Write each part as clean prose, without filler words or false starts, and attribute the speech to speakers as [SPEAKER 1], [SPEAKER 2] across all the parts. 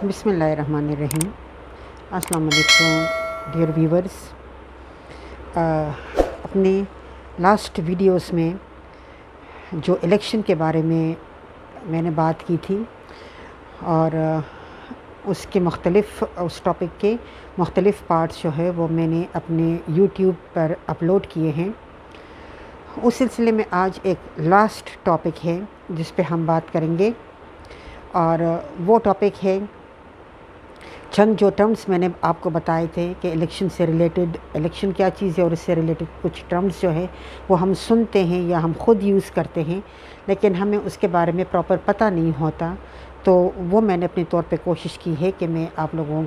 [SPEAKER 1] بسم اللہ الرحمن الرحیم۔ السلام علیکم ڈیئر ویورز۔ اپنے لاسٹ ویڈیوز میں جو الیکشن کے بارے میں نے بات کی تھی اور اس ٹاپک کے مختلف پارٹس جو ہے وہ میں نے اپنے یوٹیوب پر اپلوڈ کیے ہیں۔ اس سلسلے میں آج ایک لاسٹ ٹاپک ہے جس پہ ہم بات کریں گے، اور وہ ٹاپک ہے چند جو ٹرمز میں نے آپ کو بتائے تھے کہ الیکشن سے ریلیٹڈ، الیکشن کیا چیز ہے اور اس سے ریلیٹڈ کچھ ٹرمز جو ہے وہ ہم سنتے ہیں یا ہم خود یوز کرتے ہیں، لیکن ہمیں اس کے بارے میں پراپر پتہ نہیں ہوتا۔ تو وہ میں نے اپنے طور پہ کوشش کی ہے کہ میں آپ لوگوں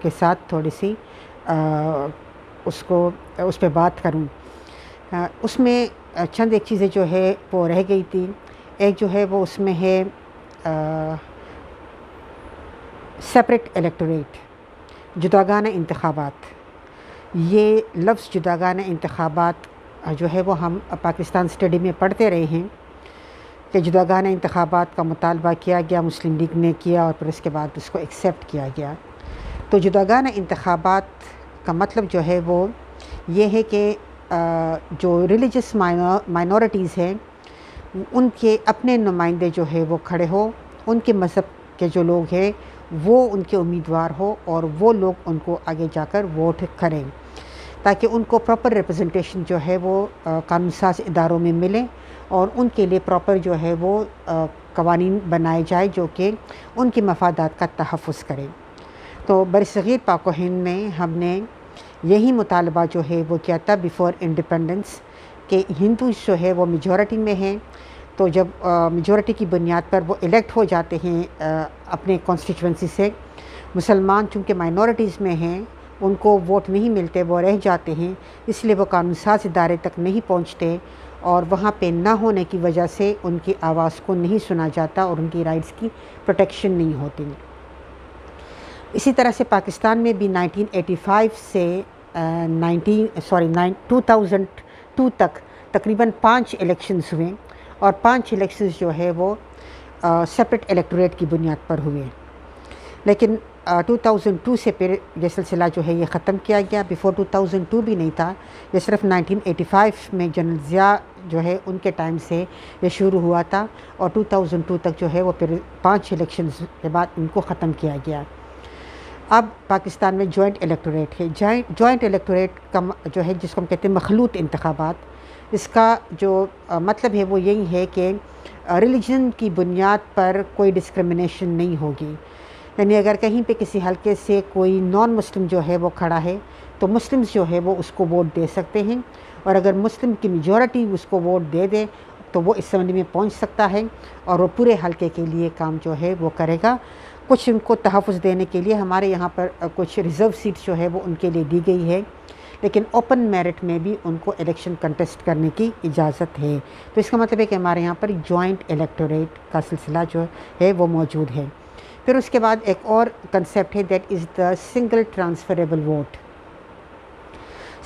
[SPEAKER 1] کے ساتھ تھوڑی سی اس پہ بات کروں۔ اس میں چند ایک چیزیں جو ہے وہ رہ گئی تھی۔ ایک جو ہے وہ اس میں ہے سیپریٹ الیکٹوریٹ، جداگانہ انتخابات۔ یہ لفظ جداگانہ انتخابات جو ہے وہ ہم پاکستان اسٹڈی میں پڑھتے رہے ہیں کہ جداگانہ انتخابات کا مطالبہ کیا گیا، مسلم لیگ نے کیا اور پھر اس کے بعد اس کو ایکسیپٹ کیا گیا۔ تو جداگانہ انتخابات کا مطلب جو ہے وہ یہ ہے کہ جو ریلیجس مائنورٹیز ہیں ان کے اپنے نمائندے جو ہے وہ کھڑے ہو، ان کے مذہب کے جو لوگ ہیں وہ ان کے امیدوار ہو اور وہ لوگ ان کو آگے جا کر ووٹ کریں، تاکہ ان کو پراپر ریپرزنٹیشن جو ہے وہ قانون ساز اداروں میں ملے اور ان کے لیے پراپر جو ہے وہ قوانین بنائے جائے جو کہ ان کے مفادات کا تحفظ کریں۔ تو برصغیر پاک و ہند میں ہم نے یہی مطالبہ جو ہے وہ کیا تھا بیفور انڈیپینڈنس، کہ ہندوز جو ہے وہ میجورٹی میں ہیں، تو جب میجورٹی کی بنیاد پر وہ الیکٹ ہو جاتے ہیں اپنے کانسٹیچوئنسی سے، مسلمان چونکہ مائنورٹیز میں ہیں ان کو ووٹ نہیں ملتے، وہ رہ جاتے ہیں، اس لیے وہ قانون ساز ادارے تک نہیں پہنچتے اور وہاں پہ نہ ہونے کی وجہ سے ان کی آواز کو نہیں سنا جاتا اور ان کی رائٹس کی پروٹیکشن نہیں ہوتی۔ اسی طرح سے پاکستان میں بھی 1985 سے 2002 تک تقریباً 5 الیکشنز ہوئے، اور 5 الیکشنز جو ہے وہ سیپریٹ الیکٹوریٹ کی بنیاد پر ہوئے، لیکن 2002 سے پھر یہ سلسلہ جو ہے یہ ختم کیا گیا۔ بیفور 2002 بھی نہیں تھا، یہ صرف 1985 میں جنرل ضیاء جو ہے ان کے ٹائم سے یہ شروع ہوا تھا، اور 2002 تک جو ہے وہ پھر 5 الیکشنز کے بعد ان کو ختم کیا گیا۔ اب پاکستان میں جوائنٹ الیکٹوریٹ ہے۔ جوائنٹ الیکٹوریٹ کا جو ہے جس کو ہم کہتے ہیں مخلوط انتخابات، اس کا جو مطلب ہے وہ یہی ہے کہ ریلیجن کی بنیاد پر کوئی ڈسکرمنیشن نہیں ہوگی، یعنی اگر کہیں پہ کسی حلقے سے کوئی نان مسلم جو ہے وہ کھڑا ہے تو مسلمز جو ہے وہ اس کو ووٹ دے سکتے ہیں، اور اگر مسلم کی میجورٹی اس کو ووٹ دے دے تو وہ اسمبلی میں پہنچ سکتا ہے اور وہ پورے حلقے کے لیے کام جو ہے وہ کرے گا۔ کچھ ان کو تحفظ دینے کے لیے ہمارے یہاں پر کچھ ریزرو سیٹس جو ہے وہ ان کے لیے دی گئی ہے، لیکن اوپن میرٹ میں بھی ان کو الیکشن کنٹیسٹ کرنے کی اجازت ہے۔ تو اس کا مطلب ہے کہ ہمارے یہاں پر جوائنٹ الیکٹوریٹ کا سلسلہ جو ہے وہ موجود ہے۔ پھر اس کے بعد ایک اور کنسیپٹ ہے، that is the single transferable vote.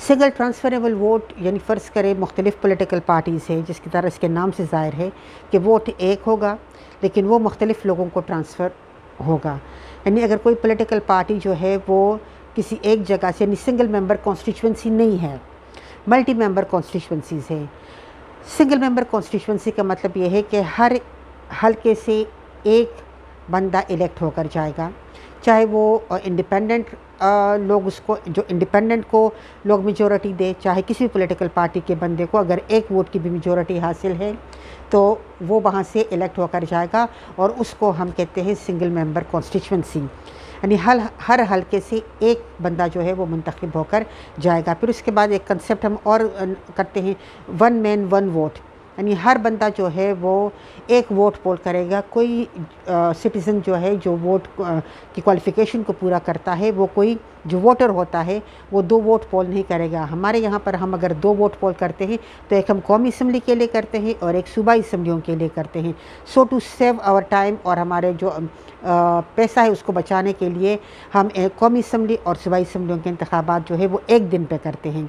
[SPEAKER 1] Single transferable vote یعنی فرض کرے مختلف پولیٹیکل پارٹیز ہے، جس کی طرح اس کے نام سے ظاہر ہے کہ ووٹ ایک ہوگا لیکن وہ مختلف لوگوں کو ٹرانسفر ہوگا، یعنی اگر کوئی پولیٹیکل پارٹی جو ہے وہ کسی ایک جگہ سے، یعنی سنگل ممبر کانسٹیچوئنسی نہیں ہے، ملٹی ممبر کانسٹیچوئنسیز ہے۔ سنگل ممبر کانسٹیچوئنسی کا مطلب یہ ہے کہ ہر حلقے سے ایک بندہ الیکٹ ہو کر جائے گا، چاہے وہ انڈیپینڈنٹ لوگ اس کو، جو انڈیپینڈنٹ کو لوگ میجورٹی دے، چاہے کسی بھی پولیٹیکل پارٹی کے بندے کو اگر ایک ووٹ کی بھی میجورٹی حاصل ہے تو وہ وہاں سے الیکٹ ہو کر جائے گا، اور اس کو ہم کہتے ہیں سنگل ممبر کانسٹیچوئنسی، یعنی ہر حلقے سے ایک بندہ جو ہے وہ منتخب ہو کر جائے گا۔ پھر اس کے بعد ایک کنسیپٹ ہم اور کرتے ہیں، ون مین ون ووٹ، یعنی ہر بندہ جو ہے وہ ایک ووٹ پول کرے گا۔ کوئی سٹیزن جو ہے جو ووٹ کی کوالیفیکیشن کو پورا کرتا ہے، وہ کوئی جو ووٹر ہوتا ہے وہ 2 ووٹ پول نہیں کرے گا۔ ہمارے یہاں پر ہم اگر 2 ووٹ پول کرتے ہیں تو ایک ہم قومی اسمبلی کے لیے کرتے ہیں اور ایک صوبائی اسمبلیوں کے لیے کرتے ہیں، سو ٹو سیو آور ٹائم، اور ہمارے جو پیسہ ہے اس کو بچانے کے لیے ہم قومی اسمبلی اور صوبائی اسمبلیوں کے انتخابات جو ہے وہ ایک دن پہ کرتے ہیں۔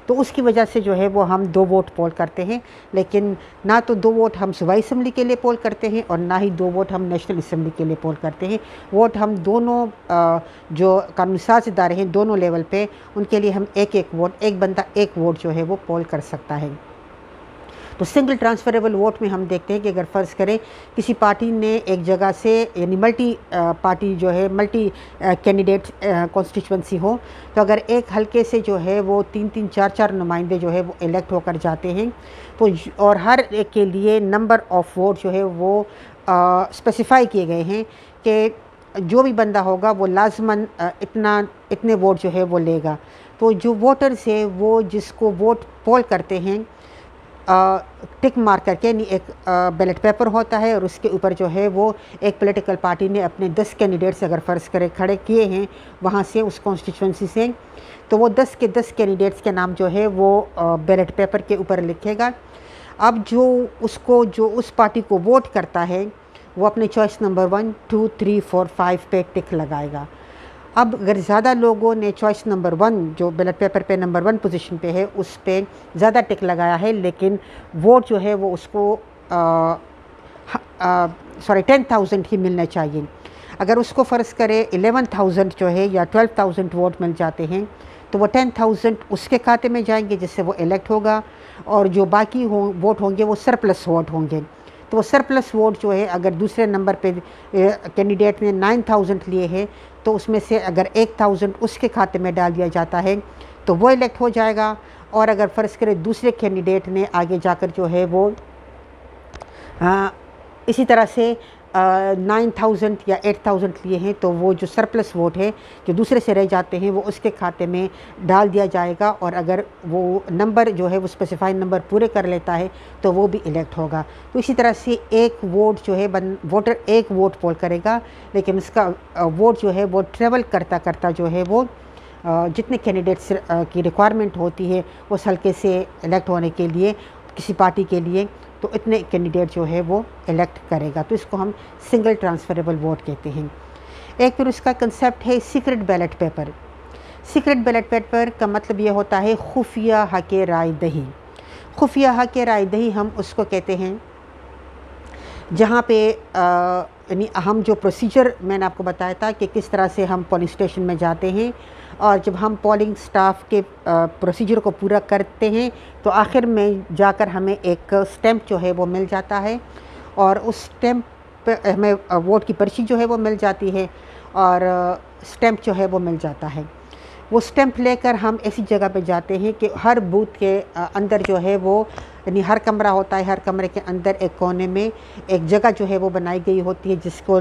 [SPEAKER 1] تو اس کی وجہ سے جو ہے وہ ہم 2 ووٹ پول کرتے ہیں، لیکن نہ تو 2 ووٹ ہم صوبائی اسمبلی کے لیے پول کرتے ہیں اور نہ ہی 2 ووٹ ہم نیشنل اسمبلی کے لیے پول کرتے ہیں۔ ووٹ ہم دونوں جو قانون ساز ادارے ہیں دونوں لیول پہ، ان کے لیے ہم ایک ووٹ، ایک بندہ ایک ووٹ جو ہے وہ پول کر سکتا ہے۔ تو سنگل ٹرانسفریبل ووٹ میں ہم دیکھتے ہیں کہ اگر فرض کریں کسی پارٹی نے ایک جگہ سے، یعنی ملٹی پارٹی جو ہے ملٹی کینڈیڈیٹ کانسٹیچوئنسی ہو، تو اگر ایک حلقے سے جو ہے وہ 3 4 نمائندے جو ہے وہ الیکٹ ہو کر جاتے ہیں، تو اور ہر ایک کے لیے نمبر آف ووٹ جو ہے وہ اسپیسیفائی کیے گئے ہیں کہ جو بھی بندہ ہوگا وہ لازماً اتنے ووٹ جو ہے وہ لے گا۔ تو جو ووٹرز ہیں وہ جس کو ووٹ پول کرتے ہیں ٹک مارک کر کے، یعنی ایک بیلٹ پیپر ہوتا ہے اور اس کے اوپر جو ہے وہ ایک پولیٹیکل پارٹی نے اپنے 10 کینڈیڈیٹس اگر فرض کرے کھڑے کیے ہیں وہاں سے اس کانسٹیچوئنسی سے، تو وہ 10 کے 10 کینڈیڈیٹس کے نام جو ہے وہ بیلٹ پیپر کے اوپر لکھے گا۔ اب جو اس پارٹی کو ووٹ کرتا ہے وہ اپنے چوائس نمبر 1 2 3 4 5 پہ ٹک لگائے گا۔ اب اگر زیادہ لوگوں نے چوائس نمبر 1 جو بیلٹ پیپر پہ نمبر 1 پوزیشن پہ ہے اس پہ زیادہ ٹک لگایا ہے، لیکن ووٹ جو ہے وہ اس کو 10,000 ہی ملنا چاہیے۔ اگر اس کو فرض کرے 11,000 جو ہے یا 12,000 ووٹ مل جاتے ہیں تو وہ 10,000 اس کے کھاتے میں جائیں گے جس سے وہ الیکٹ ہوگا، اور جو باقی ووٹ ہوں گے وہ سرپلس ووٹ ہوں گے۔ تو وہ سرپلس ووٹ جو ہے اگر دوسرے نمبر پہ کینڈیڈیٹ نے 9,000 لیے ہیں تو اس میں سے اگر 1,000 اس کے کھاتے میں ڈال دیا جاتا ہے تو وہ الیکٹ ہو جائے گا، اور اگر فرض کرے دوسرے کینڈیڈیٹ نے آگے جا کر جو ہے وہ اسی طرح سے 9,000 یا 8,000 لیے ہیں تو وہ جو سرپلس ووٹ ہے جو دوسرے سے رہ جاتے ہیں وہ اس کے کھاتے میں ڈال دیا جائے گا، اور اگر وہ نمبر جو ہے وہ اسپیسیفائی نمبر پورے کر لیتا ہے تو وہ بھی الیکٹ ہوگا۔ تو اسی طرح سے ایک ووٹ جو ہے ووٹر ایک ووٹ پول کرے گا، لیکن اس کا ووٹ جو ہے وہ ٹریول کرتا کرتا جو ہے وہ جتنے کینڈیڈیٹس کی ریکوائرمنٹ ہوتی ہے اس حلقے سے الیکٹ ہونے کے لیے کسی پارٹی کے لیے، تو اتنے کینڈیڈیٹ جو ہے وہ الیکٹ کرے گا۔ تو اس کو ہم سنگل ٹرانسفریبل ووٹ کہتے ہیں۔ ایک پھر اس کا کنسیپٹ ہے secret ballot paper. Secret ballot paper کا مطلب یہ ہوتا ہے خفیہ حق رائے دہی۔ خفیہ حق رائے دہی ہم اس کو کہتے ہیں جہاں پہ یعنی ہم جو پروسیجر میں نے آپ کو بتایا تھا کہ کس طرح سے ہم پولنگ اسٹیشن میں جاتے ہیں، اور جب ہم پولنگ سٹاف کے پروسیجر کو پورا کرتے ہیں تو آخر میں جا کر ہمیں ایک سٹیمپ جو ہے وہ مل جاتا ہے، اور اس سٹیمپ پہ ہمیں ووٹ کی پرچی جو ہے وہ مل جاتی ہے اور سٹیمپ جو ہے وہ مل جاتا ہے۔ وہ سٹیمپ لے کر ہم ایسی جگہ پہ جاتے ہیں کہ ہر بوتھ کے اندر جو ہے وہ، یعنی ہر کمرہ ہوتا ہے، ہر کمرے کے اندر ایک کونے میں ایک جگہ جو ہے وہ بنائی گئی ہوتی ہے جس کو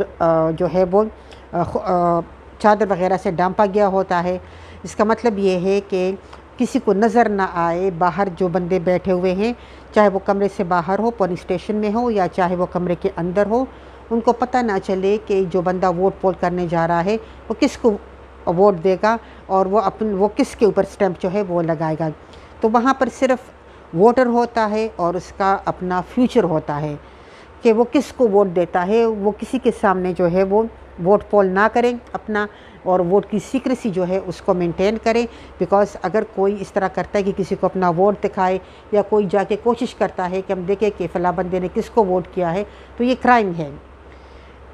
[SPEAKER 1] جو ہے وہ چادر وغیرہ سے ڈھانپا گیا ہوتا ہے۔ اس کا مطلب یہ ہے کہ کسی کو نظر نہ آئے باہر جو بندے بیٹھے ہوئے ہیں، چاہے وہ کمرے سے باہر ہو پولنگ اسٹیشن میں ہو یا چاہے وہ کمرے کے اندر ہو، ان کو پتہ نہ چلے کہ جو بندہ ووٹ پول کرنے جا رہا ہے وہ کس کو ووٹ دے گا اور وہ کس کے اوپر سٹیمپ جو ہے وہ لگائے گا۔ تو وہاں پر صرف ووٹر ہوتا ہے اور اس کا اپنا فیوچر ہوتا ہے کہ وہ کس کو ووٹ دیتا ہے، وہ کسی کے سامنے جو ہے وہ ووٹ پول نہ کریں اپنا، اور ووٹ کی سیکریسی جو ہے اس کو مینٹین کریں، بیکاز اگر کوئی اس طرح کرتا ہے کہ کسی کو اپنا ووٹ دکھائے یا کوئی جا کے کوشش کرتا ہے کہ ہم دیکھیں کہ فلاں بندے نے کس کو ووٹ کیا ہے، تو یہ کرائم ہے۔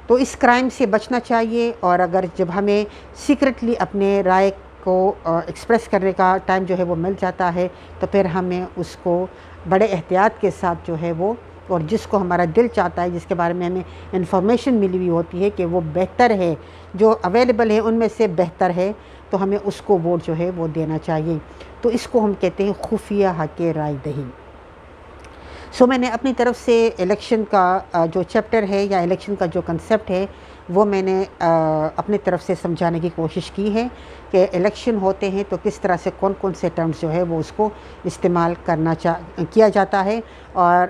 [SPEAKER 1] تو اس کرائم سے بچنا چاہیے، اور اگر جب ہمیں سیکرٹلی اپنے رائے کو ایکسپریس کرنے کا ٹائم جو ہے وہ مل جاتا ہے تو پھر ہمیں اس کو بڑے احتیاط کے ساتھ جو ہے وہ، اور جس کو ہمارا دل چاہتا ہے، جس کے بارے میں ہمیں انفارمیشن ملی ہوئی ہوتی ہے کہ وہ بہتر ہے، جو اویلیبل ہے ان میں سے بہتر ہے، تو ہمیں اس کو ووٹ جو ہے وہ دینا چاہیے۔ تو اس کو ہم کہتے ہیں خفیہ حق رائے دہی۔ میں نے اپنی طرف سے الیکشن کا جو چیپٹر ہے یا الیکشن کا جو کنسیپٹ ہے وہ میں نے اپنی طرف سے سمجھانے کی کوشش کی ہے کہ الیکشن ہوتے ہیں تو کس طرح سے کون کون سے ٹرمز جو ہے وہ اس کو استعمال کیا جاتا ہے، اور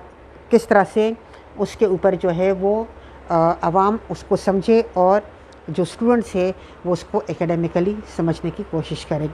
[SPEAKER 1] کس طرح سے اس کے اوپر جو ہے وہ عوام اس کو سمجھے، اور جو اسٹوڈنٹس ہے وہ اس کو اکیڈیمکلی سمجھنے کی کوشش کریں۔